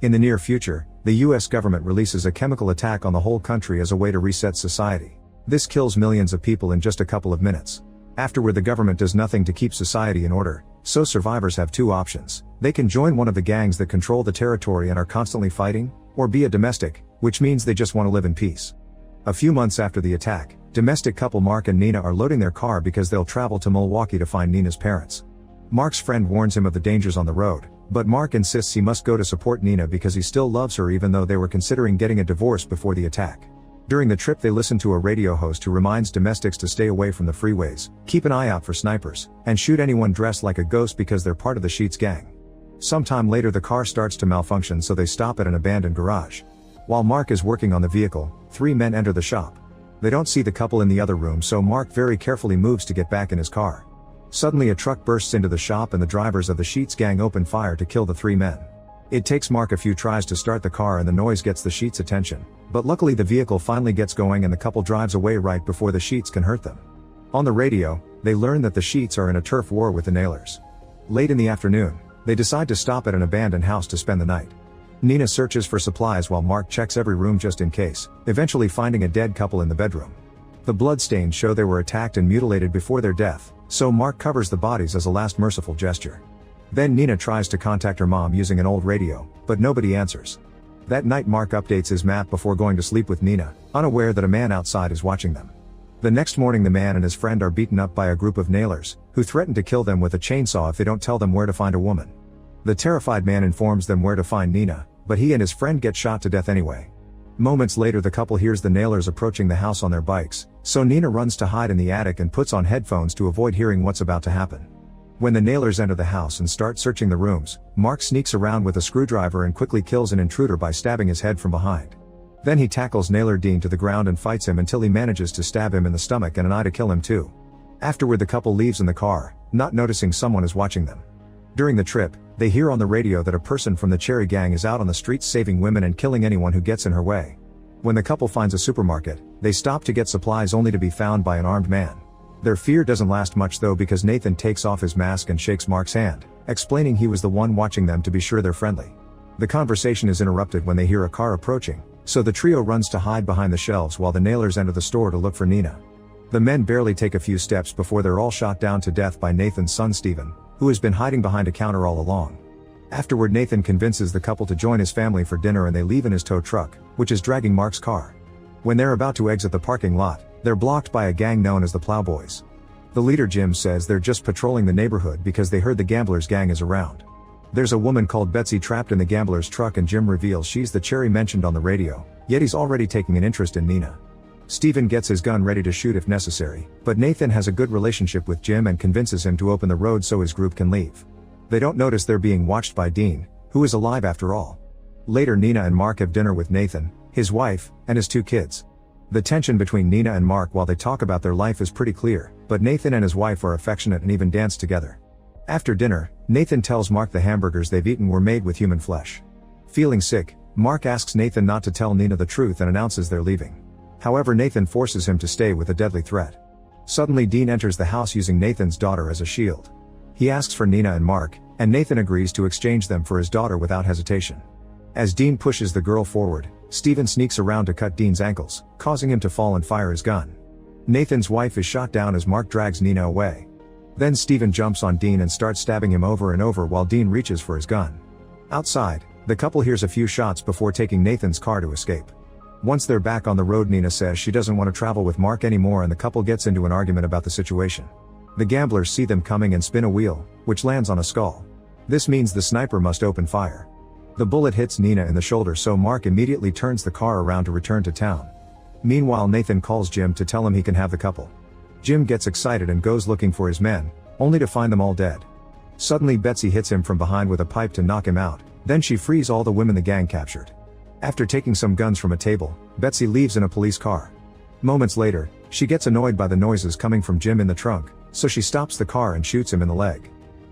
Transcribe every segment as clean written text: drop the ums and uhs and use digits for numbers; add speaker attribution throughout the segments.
Speaker 1: In the near future, the US government releases a chemical attack on the whole country as a way to reset society. This kills millions of people in just a couple of minutes. Afterward, the government does nothing to keep society in order, so survivors have two options. They can join one of the gangs that control the territory and are constantly fighting, or be a domestic, which means they just want to live in peace. A few months after the attack, domestic couple Mark and Nina are loading their car because they'll travel to Milwaukee to find Nina's parents. Mark's friend warns him of the dangers on the road, but Mark insists he must go to support Nina because he still loves her even though they were considering getting a divorce before the attack. During the trip they listen to a radio host who reminds domestics to stay away from the freeways, keep an eye out for snipers, and shoot anyone dressed like a ghost because they're part of the Sheets gang. Sometime later the car starts to malfunction, so they stop at an abandoned garage. While Mark is working on the vehicle, three men enter the shop. They don't see the couple in the other room, so Mark very carefully moves to get back in his car. Suddenly a truck bursts into the shop and the drivers of the Sheets gang open fire to kill the three men. It takes Mark a few tries to start the car and the noise gets the Sheets' attention, but luckily the vehicle finally gets going and the couple drives away right before the Sheets can hurt them. On the radio, they learn that the Sheets are in a turf war with the Nailers. Late in the afternoon, they decide to stop at an abandoned house to spend the night. Nina searches for supplies while Mark checks every room just in case, eventually finding a dead couple in the bedroom. The bloodstains show they were attacked and mutilated before their death, so Mark covers the bodies as a last merciful gesture. Then Nina tries to contact her mom using an old radio, but nobody answers. That night Mark updates his map before going to sleep with Nina, unaware that a man outside is watching them. The next morning the man and his friend are beaten up by a group of Nailers, who threaten to kill them with a chainsaw if they don't tell them where to find a woman. The terrified man informs them where to find Nina, but he and his friend get shot to death anyway. Moments later the couple hears the Nailers approaching the house on their bikes, so Nina runs to hide in the attic and puts on headphones to avoid hearing what's about to happen. When the Nailers enter the house and start searching the rooms, Mark sneaks around with a screwdriver and quickly kills an intruder by stabbing his head from behind. Then he tackles Nailer Dean to the ground and fights him until he manages to stab him in the stomach and an eye to kill him too. Afterward the couple leaves in the car, not noticing someone is watching them. During the trip, they hear on the radio that a person from the Cherry gang is out on the streets saving women and killing anyone who gets in her way. When the couple finds a supermarket, they stop to get supplies only to be found by an armed man. Their fear doesn't last much though, because Nathan takes off his mask and shakes Mark's hand, explaining he was the one watching them to be sure they're friendly. The conversation is interrupted when they hear a car approaching, so the trio runs to hide behind the shelves while the Nailers enter the store to look for Nina. The men barely take a few steps before they're all shot down to death by Nathan's son Steven, who has been hiding behind a counter all along. Afterward Nathan convinces the couple to join his family for dinner and they leave in his tow truck, which is dragging Mark's car. When they're about to exit the parking lot, they're blocked by a gang known as the Plowboys. The leader Jim says they're just patrolling the neighborhood because they heard the Gamblers gang is around. There's a woman called Betsy trapped in the Gamblers truck and Jim reveals she's the Cherry mentioned on the radio, yet he's already taking an interest in Nina. Steven gets his gun ready to shoot if necessary, but Nathan has a good relationship with Jim and convinces him to open the road so his group can leave. They don't notice they're being watched by Dean, who is alive after all. Later Nina and Mark have dinner with Nathan, his wife, and his two kids. The tension between Nina and Mark while they talk about their life is pretty clear, but Nathan and his wife are affectionate and even dance together. After dinner, Nathan tells Mark the hamburgers they've eaten were made with human flesh. Feeling sick, Mark asks Nathan not to tell Nina the truth and announces they're leaving. However, Nathan forces him to stay with a deadly threat. Suddenly Dean enters the house using Nathan's daughter as a shield. He asks for Nina and Mark, and Nathan agrees to exchange them for his daughter without hesitation. As Dean pushes the girl forward, Steven sneaks around to cut Dean's ankles, causing him to fall and fire his gun. Nathan's wife is shot down as Mark drags Nina away. Then Steven jumps on Dean and starts stabbing him over and over while Dean reaches for his gun. Outside, the couple hears a few shots before taking Nathan's car to escape. Once they're back on the road, Nina says she doesn't want to travel with Mark anymore and the couple gets into an argument about the situation. The Gamblers see them coming and spin a wheel, which lands on a skull. This means the sniper must open fire. The bullet hits Nina in the shoulder, so Mark immediately turns the car around to return to town. Meanwhile, Nathan calls Jim to tell him he can have the couple. Jim gets excited and goes looking for his men, only to find them all dead. Suddenly Betsy hits him from behind with a pipe to knock him out, then she frees all the women the gang captured. After taking some guns from a table, Betsy leaves in a police car. Moments later, she gets annoyed by the noises coming from Jim in the trunk, so she stops the car and shoots him in the leg.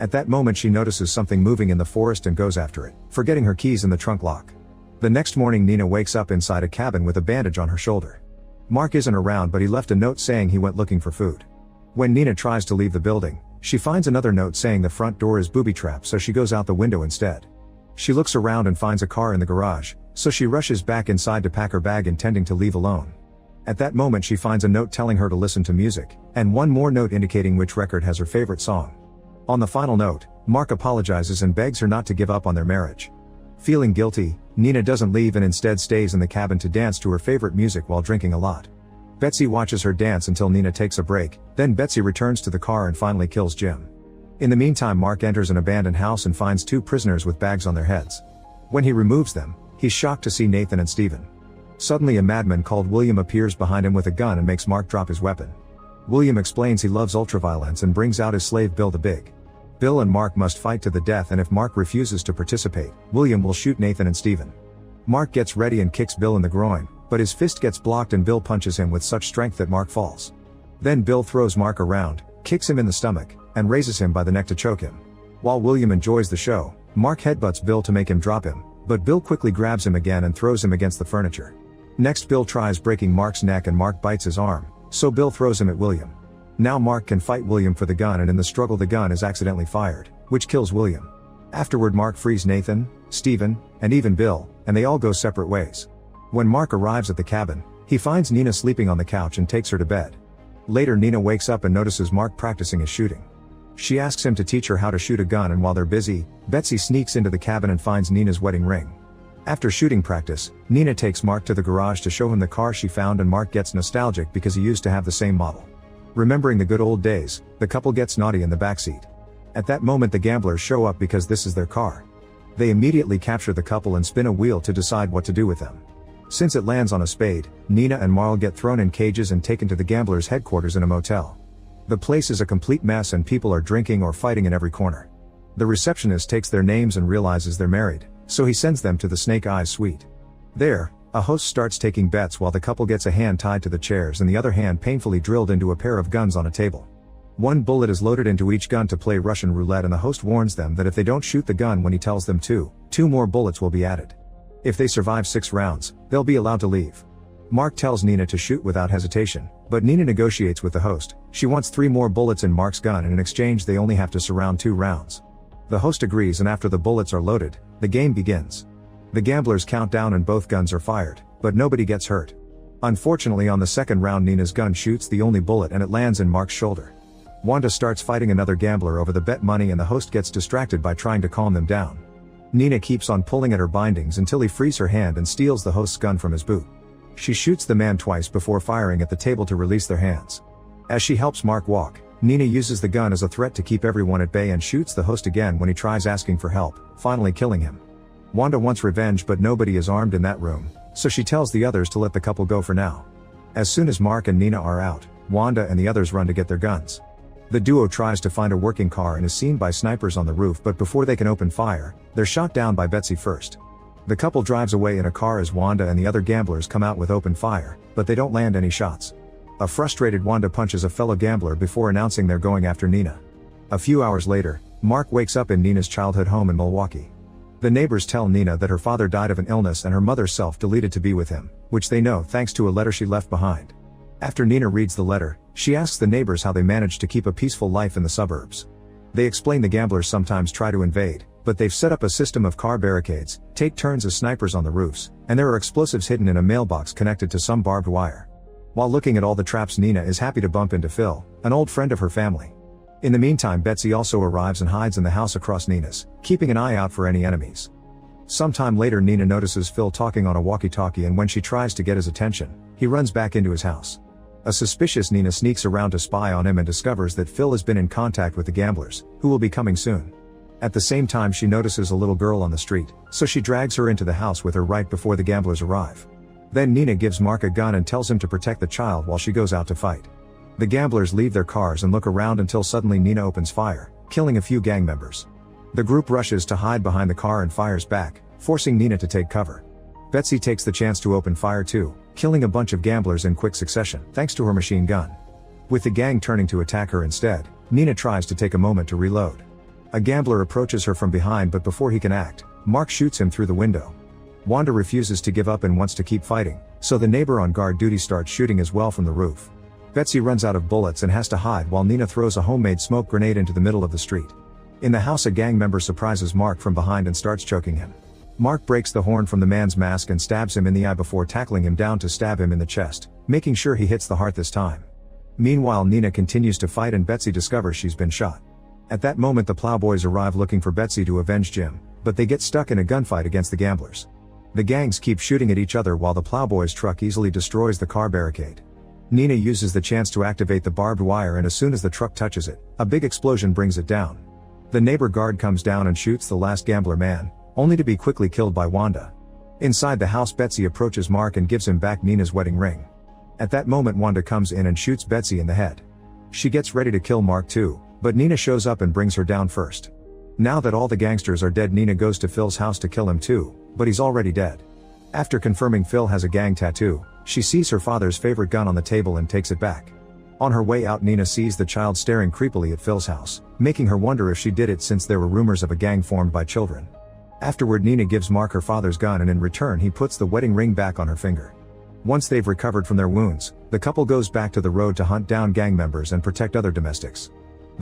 Speaker 1: At that moment she notices something moving in the forest and goes after it, forgetting her keys in the trunk lock. The next morning Nina wakes up inside a cabin with a bandage on her shoulder. Mark isn't around, but he left a note saying he went looking for food. When Nina tries to leave the building, she finds another note saying the front door is booby-trapped, so she goes out the window instead. She looks around and finds a car in the garage, so she rushes back inside to pack her bag intending to leave alone. At that moment she finds a note telling her to listen to music, and one more note indicating which record has her favorite song. On the final note, Mark apologizes and begs her not to give up on their marriage. Feeling guilty, Nina doesn't leave and instead stays in the cabin to dance to her favorite music while drinking a lot. Betsy watches her dance until Nina takes a break, then Betsy returns to the car and finally kills Jim. In the meantime Mark enters an abandoned house and finds 2 prisoners with bags on their heads. When he removes them, he's shocked to see Nathan and Stephen. Suddenly a madman called William appears behind him with a gun and makes Mark drop his weapon. William explains he loves ultraviolence and brings out his slave Bill the Big. Bill and Mark must fight to the death, and if Mark refuses to participate, William will shoot Nathan and Stephen. Mark gets ready and kicks Bill in the groin, but his fist gets blocked and Bill punches him with such strength that Mark falls. Then Bill throws Mark around, kicks him in the stomach, and raises him by the neck to choke him. While William enjoys the show, Mark headbutts Bill to make him drop him, but Bill quickly grabs him again and throws him against the furniture. Next Bill tries breaking Mark's neck and Mark bites his arm, so Bill throws him at William. Now Mark can fight William for the gun, and in the struggle the gun is accidentally fired, which kills William. Afterward Mark frees Nathan, Stephen, and even Bill, and they all go separate ways. When Mark arrives at the cabin, he finds Nina sleeping on the couch and takes her to bed. Later Nina wakes up and notices Mark practicing his shooting. She asks him to teach her how to shoot a gun, and while they're busy, Betsy sneaks into the cabin and finds Nina's wedding ring. After shooting practice, Nina takes Mark to the garage to show him the car she found, and Mark gets nostalgic because he used to have the same model. Remembering the good old days, the couple gets naughty in the backseat. At that moment the gamblers show up because this is their car. They immediately capture the couple and spin a wheel to decide what to do with them. Since it lands on a spade, Nina and Marl get thrown in cages and taken to the gamblers' headquarters in a motel. The place is a complete mess and people are drinking or fighting in every corner. The receptionist takes their names and realizes they're married, so he sends them to the Snake Eyes suite. There, a host starts taking bets while the couple gets a hand tied to the chairs and the other hand painfully drilled into a pair of guns on a table. One bullet is loaded into each gun to play Russian roulette, and the host warns them that if they don't shoot the gun when he tells them to, 2 more bullets will be added. If they survive 6 rounds, they'll be allowed to leave. Mark tells Nina to shoot without hesitation, but Nina negotiates with the host. She wants 3 more bullets in Mark's gun, and in exchange they only have to surround 2 rounds. The host agrees, and after the bullets are loaded, the game begins. The gamblers count down and both guns are fired, but nobody gets hurt. Unfortunately, on the second round Nina's gun shoots the only bullet and it lands in Mark's shoulder. Wanda starts fighting another gambler over the bet money and the host gets distracted by trying to calm them down. Nina keeps on pulling at her bindings until he frees her hand and steals the host's gun from his boot. She shoots the man twice before firing at the table to release their hands. As she helps Mark walk, Nina uses the gun as a threat to keep everyone at bay and shoots the host again when he tries asking for help, finally killing him. Wanda wants revenge, but nobody is armed in that room, so she tells the others to let the couple go for now. As soon as Mark and Nina are out, Wanda and the others run to get their guns. The duo tries to find a working car and is seen by snipers on the roof, but before they can open fire, they're shot down by Betsy first. The couple drives away in a car as Wanda and the other gamblers come out with open fire, but they don't land any shots. A frustrated Wanda punches a fellow gambler before announcing they're going after Nina. A few hours later, Mark wakes up in Nina's childhood home in Milwaukee. The neighbors tell Nina that her father died of an illness and her mother self-deleted to be with him, which they know thanks to a letter she left behind. After Nina reads the letter, she asks the neighbors how they managed to keep a peaceful life in the suburbs. They explain the gamblers sometimes try to invade, but they've set up a system of car barricades, take turns as snipers on the roofs, and there are explosives hidden in a mailbox connected to some barbed wire. While looking at all the traps, Nina is happy to bump into Phil, an old friend of her family. In the meantime, Betsy also arrives and hides in the house across Nina's, keeping an eye out for any enemies. Sometime later, Nina notices Phil talking on a walkie-talkie, and when she tries to get his attention, he runs back into his house. A suspicious Nina sneaks around to spy on him and discovers that Phil has been in contact with the gamblers, who will be coming soon. At the same time, she notices a little girl on the street, so she drags her into the house with her right before the gamblers arrive. Then Nina gives Mark a gun and tells him to protect the child while she goes out to fight. The gamblers leave their cars and look around until suddenly Nina opens fire, killing a few gang members. The group rushes to hide behind the car and fires back, forcing Nina to take cover. Betsy takes the chance to open fire too, killing a bunch of gamblers in quick succession, thanks to her machine gun. With the gang turning to attack her instead, Nina tries to take a moment to reload. A gambler approaches her from behind, but before he can act, Mark shoots him through the window. Wanda refuses to give up and wants to keep fighting, so the neighbor on guard duty starts shooting as well from the roof. Betsy runs out of bullets and has to hide while Nina throws a homemade smoke grenade into the middle of the street. In the house, a gang member surprises Mark from behind and starts choking him. Mark breaks the horn from the man's mask and stabs him in the eye before tackling him down to stab him in the chest, making sure he hits the heart this time. Meanwhile, Nina continues to fight and Betsy discovers she's been shot. At that moment, the Plowboys arrive looking for Betsy to avenge Jim, but they get stuck in a gunfight against the gamblers. The gangs keep shooting at each other while the Plowboys' truck easily destroys the car barricade. Nina uses the chance to activate the barbed wire, and as soon as the truck touches it, a big explosion brings it down. The neighbor guard comes down and shoots the last gambler man, only to be quickly killed by Wanda. Inside the house, Betsy approaches Mark and gives him back Nina's wedding ring. At that moment, Wanda comes in and shoots Betsy in the head. She gets ready to kill Mark too, but Nina shows up and brings her down first. Now that all the gangsters are dead, Nina goes to Phil's house to kill him too, but he's already dead. After confirming Phil has a gang tattoo, she sees her father's favorite gun on the table and takes it back. On her way out, Nina sees the child staring creepily at Phil's house, making her wonder if she did it since there were rumors of a gang formed by children. Afterward, Nina gives Mark her father's gun and in return he puts the wedding ring back on her finger. Once they've recovered from their wounds, the couple goes back to the road to hunt down gang members and protect other domestics.